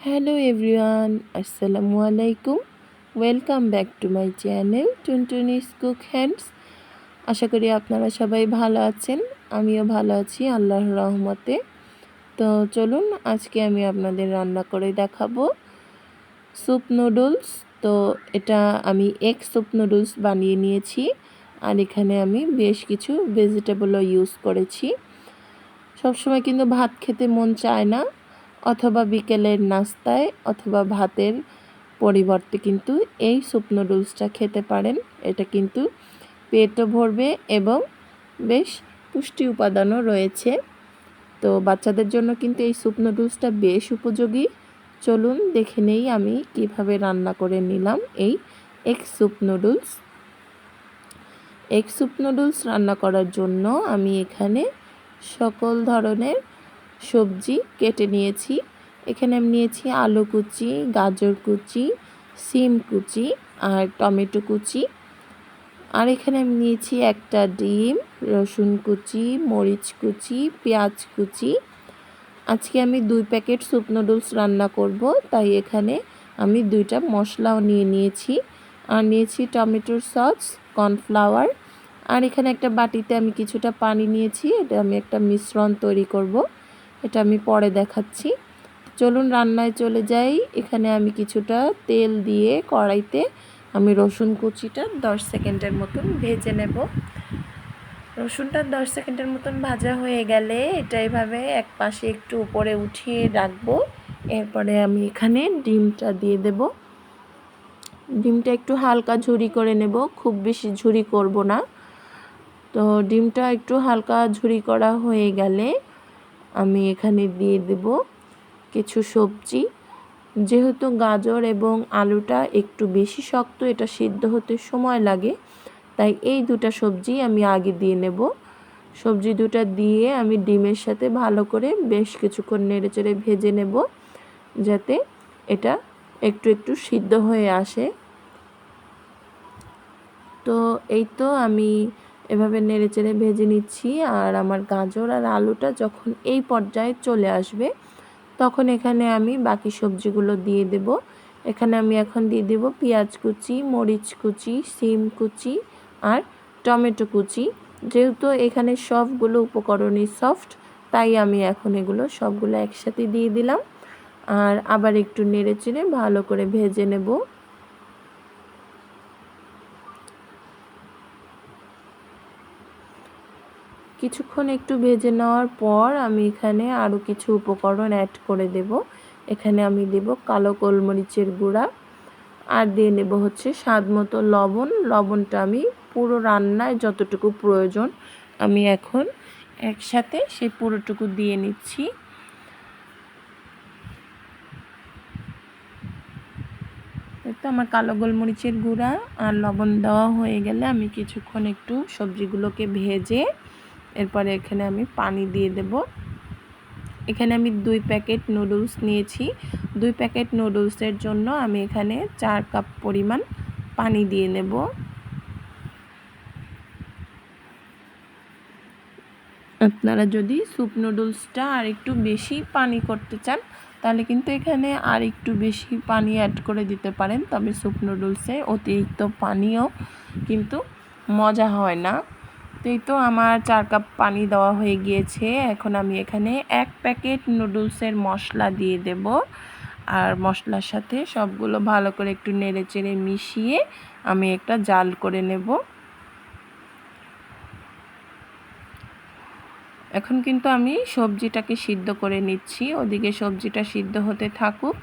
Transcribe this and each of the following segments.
Hello everyone, আসসালামু আলাইকুম। Welcome back to my channel Tuntuni's cook hands. আশা করি আপনারা সবাই ভালো আছেন, আমিও ভালো আছি আল্লাহর রহমতে। তো চলুন আজকে আমি আপনাদের রান্না করে দেখাবো স্যুপ নুডলস। তো এটা আমি এগ স্যুপ নুডলস বানিয়ে নিয়েছি, আর এখানে আমি বেশ কিছু ভেজিটেবলও ইউজ করেছি। সবসময় কিন্তু ভাত খেতে মন চায় না, অথবা বিকেলের নাস্তায় অথবা ভাতের পরিবর্তে কিন্তু এই স্যুপ নুডলসটা খেতে পারেন। এটা কিন্তু পেটও ভরবে এবং বেশ পুষ্টি উপাদানও রয়েছে। তো বাচ্চাদের জন্য কিন্তু এই স্যুপ নুডলসটা বেশ উপযোগী। চলুন দেখে নেই আমি কিভাবে রান্না করে নিলাম এই egg soup noodles. Egg soup noodles রান্না করার জন্য আমি এখানে সকল ধরনের সবজি কেটে নিয়েছি। এখানে আমি নিয়েছি আলু কুচি, গাজর কুচি, সিম কুচি আর টমেটো কুচি। আর এখানে আমি নিয়েছি একটা ডিম, রসুন কুচি, মরিচ কুচি, পেঁয়াজ কুচি। আজকে আমি 2 প্যাকেট স্যুপ নুডলস রান্না করব, তাই এখানে আমি 2টা মশলাও নিয়ে নিয়েছি। আর নিয়েছি টমেটোর সস, কর্নফ্লাওয়ার। আর এখানে একটা বাটিতে আমি কিছুটা পানি নিয়েছি, এটা আমি একটা মিশ্রণ তৈরি করব, এটা আমি পরে দেখাচ্ছি। চলুন রান্নায় চলে যাই। এখানে আমি কিছুটা তেল দিয়ে কড়াইতে আমি রসুন কুচিটা 10 সেকেন্ডের মতন ভেজে নেব। রসুনটা 10 সেকেন্ডের মতন ভাজা হয়ে গেলে এটা এভাবে এক পাশে একটু উপরে উঠিয়ে রাখবো। এরপরে আমি এখানে ডিমটা দিয়ে দেব। ডিমটা একটু হালকা ঝুরি করে নেব, খুব বেশি ঝুরি করব না। তো ডিমটা একটু হালকা ঝুরি করা হয়ে গেলে আমি এখানে দিয়ে দেব কিছু সবজি। যেহেতু গাজর এবং আলুটা একটু বেশি শক্ত, এটা সিদ্ধ হতে সময় লাগে, তাই এই 2টা সবজি আমি আগে দিয়ে নেব। সবজি 2টা দিয়ে আমি ডিমের সাথে ভালো করে বেশ কিছুক্ষণ নেড়েচেড়ে ভেজে নেব, যাতে এটা একটু একটু সিদ্ধ হয়ে আসে। তো এই তো আমি এভাবে নেড়েচেড়ে ভেজে নিচ্ছি। আর আমার গাজর আর আলুটা যখন এই পর্যায়ে চলে আসবে, তখন এখানে আমি বাকি সবজিগুলো দিয়ে দেব। এখানে আমি এখন দিয়ে দেব পেঁয়াজ কুচি, মরিচ কুচি, সিম কুচি আর টমেটো কুচি। যেহেতু এখানে সবগুলো উপকরণই সফট, তাই আমি এখন এগুলো সবগুলো একসাথে দিয়ে দিলাম। আর আবার একটু নেড়েচেড়ে ভালো করে ভেজে নেব। কিছুক্ষণ একটু ভেজে নেওয়ার পর আমি এখানে আরও কিছু উপকরণ অ্যাড করে দেব। এখানে আমি দেব কালো গোলমরিচের গুঁড়া, আর দিয়ে নেব হচ্ছে স্বাদ মতো লবণ। লবণটা আমি পুরো রান্নায় যতটুকু প্রয়োজন আমি এখন একসাথে সেই পুরোটুকু দিয়ে নিচ্ছি। তো আমার কালো গোলমরিচের গুঁড়া আর লবণ দেওয়া হয়ে গেলে আমি কিছুক্ষণ একটু সবজিগুলোকে ভেজে এরপরে এখানে আমি পানি দিয়ে দেব। এখানে আমি 2 প্যাকেট নুডলস নিয়েছি। 2 প্যাকেট নুডলসের জন্য আমি এখানে 4 কাপ পরিমাণ পানি দিয়ে নেব। আপনারা যদি স্যুপ নুডলসটা আর একটু বেশি পানি করতে চান, তাহলে কিন্তু এখানে আর একটু বেশি পানি অ্যাড করে দিতে পারেন। তবে স্যুপ নুডলসে অতিরিক্ত পানিও কিন্তু মজা হয় না। তো এই তো আমার 4 কাপ পানি দেওয়া হয়ে গিয়েছে। এখন আমি এখানে 1 প্যাকেট নুডলসের মশলা দিয়ে দেব। আর মশলার সাথে সবগুলো ভালো করে একটু নেড়েচেড়ে মিশিয়ে আমি একটা জাল করে নেব। এখন কিন্তু আমি সবজিটাকে সিদ্ধ করে নিচ্ছি, ওদিকে সবজিটা সিদ্ধ হতে থাকুক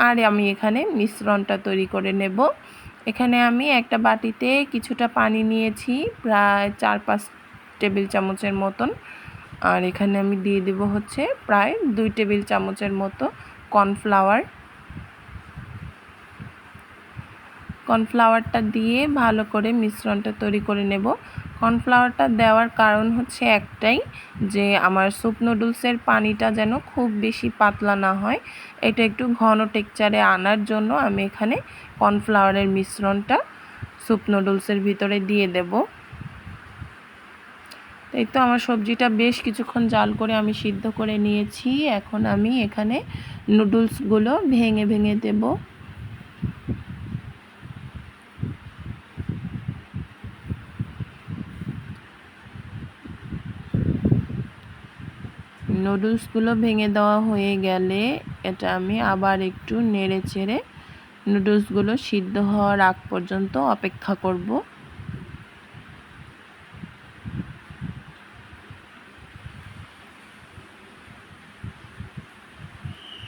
আর আমি এখানে মিশ্রণটা তৈরি করে নেব। এখানে আমি একটা বাটিতে কিছুটা পানি নিয়েছি, প্রায় 4-5 টেবিল চামচের মতন। আর এখানে আমি দিয়ে দেব হচ্ছে প্রায় 2 টেবিল চামচের মতো কর্নফ্লাওয়ার। কর্নফ্লাওয়ারটা দিয়ে ভালো করে মিশ্রণটা তৈরি করে নেব। কর্নফ্লাওয়ারটা দেওয়ার কারণ হচ্ছে একটাই, যে আমার স্যুপ নুডলসের পানিটা যেন খুব বেশি পাতলা না হয়, এটা একটু ঘন টেক্সচারে আনার জন্য আমি এখানে কর্নফ্লাওয়ারের মিশ্রণটা স্যুপ নুডলসের ভিতরে দিয়ে দেব। এই তো আমার সবজিটা বেশ কিছুক্ষণ জাল করে আমি সিদ্ধ করে নিয়েছি। এখন আমি এখানে নুডলসগুলো ভেঙে ভেঙে দেব। নুডলসগুলো ভেঙে দেওয়া হয়ে গেলে এটা আমি আবার একটু নেড়ে চেড়ে নুডলসগুলো সিদ্ধ হওয়ার আগ পর্যন্ত অপেক্ষা করব।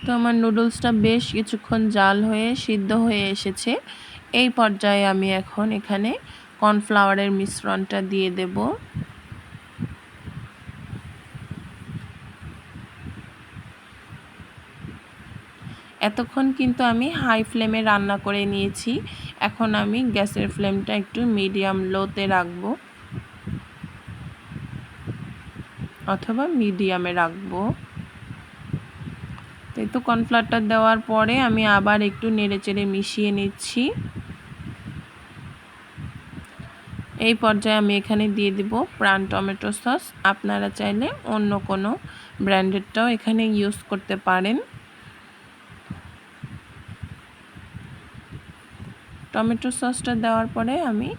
তো আমার নুডলসটা বেশ কিছুক্ষণ জাল হয়ে সিদ্ধ হয়ে এসেছে। এই পর্যায়ে আমি এখন এখানে কর্নফ্লাওয়ারের মিশ্রণটা দিয়ে দেব। এতক্ষণ কিন্তু আমি হাই ফ্লেমে রান্না করে নিয়েছি। এখন আমি গ্যাসের ফ্লেমটা একটু মিডিয়াম লোতে রাখবো অথবা মিডিয়ামে রাখবো। তাই তো কর্নফ্লাওয়ারটা দেওয়ার পরে আমি আবার একটু নেড়েচেড়ে মিশিয়ে নিচ্ছি। এই পর্যায়ে আমি এখানে দিয়ে দিব প্রাণ টমেটো সস। আপনারা চাইলে অন্য কোনো ব্র্যান্ডেরটাও এখানে ইউজ করতে পারেন। টমেটো সসটা দেওয়ার পরে আমি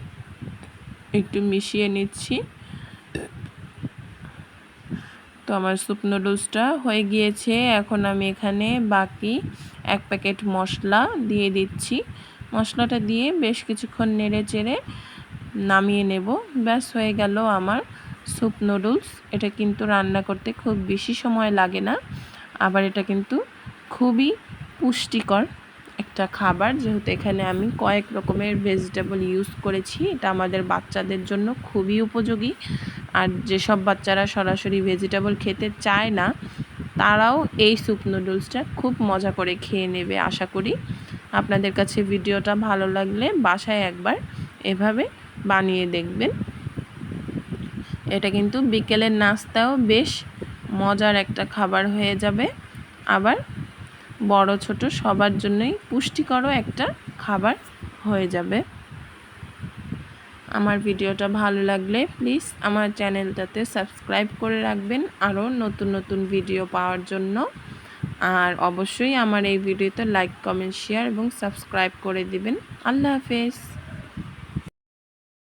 একটু মিশিয়ে নিচ্ছি। তো আমার স্যুপ নুডলসটা হয়ে গিয়েছে। এখন আমি এখানে বাকি 1 প্যাকেট মশলা দিয়ে দিচ্ছি। মশলাটা দিয়ে বেশ কিছুক্ষণ নেড়ে চেড়ে নামিয়ে নেব। ব্যাস হয়ে গেল আমার স্যুপ নুডলস। এটা কিন্তু রান্না করতে খুব বেশি সময় লাগে না, আবার এটা কিন্তু খুবই পুষ্টিকর একটা খাবার। যেহেতু এখানে আমি কয়েক রকমের ভেজিটেবল ইউজ করেছি, এটা আমাদের বাচ্চাদের জন্য খুবই উপযোগী। আর যেসব বাচ্চারা সরাসরি ভেজিটেবল খেতে চায় না, তারাও এই স্যুপ নুডলসটা খুব মজা করে খেয়ে নেবে আশা করি। আপনাদের কাছে ভিডিওটা ভালো লাগলে বাসায় একবার এভাবে বানিয়ে দেখবেন। এটা কিন্তু বিকেলের নাস্তাও বেশ মজার একটা খাবার হয়ে যাবে, আবার বড় ছোট সবার জন্যই পুষ্টিকরও একটা খাবার হয়ে যাবে। আমার ভিডিওটা ভালো লাগলে প্লিজ আমার চ্যানেলটাতে সাবস্ক্রাইব করে রাখবেন আরও নতুন নতুন ভিডিও পাওয়ার জন্য। আর অবশ্যই আমার এই ভিডিওতে লাইক, কমেন্ট, শেয়ার এবং সাবস্ক্রাইব করে দিবেন। আল্লাহ হাফেজ।